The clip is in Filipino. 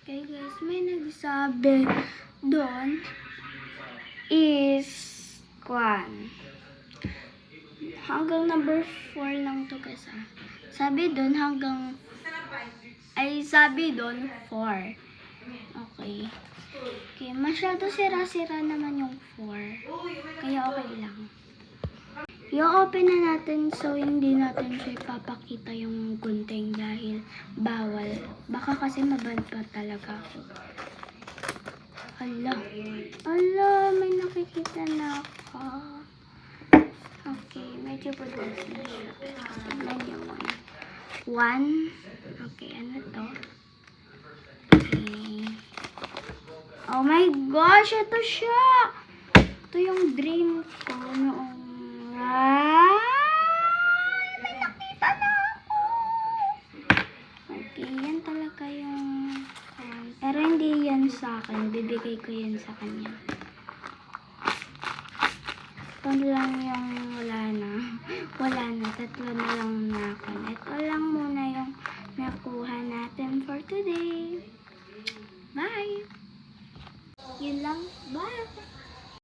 Okay guys, may nagsabi doon is hanggang number 4 lang to guys ah. Sabi doon sabi doon 4. Okay. Okay, masyado sira-sira naman yung 4. Kaya okay lang. I-open na natin so hindi natin siya ipapakita yung gunting dahil bawal. Baka kasi mabad pa talaga ako. Ala, may nakikita na ako. Okay, medyo budas na siya. Tignan niyo mo. 1. Okay, ano to? Okay. Oh my gosh, ito siya! Ito yung dream ko noong may nakita na ako! Okay, yan talaga yung pero hindi yan sa akin. Bibigay ko yan sa kanya. Ito lang yung wala na. Wala na. 3 na lang na ako. Ito lang muna yung nakuha natin for today. Bye! Yun lang. Bye!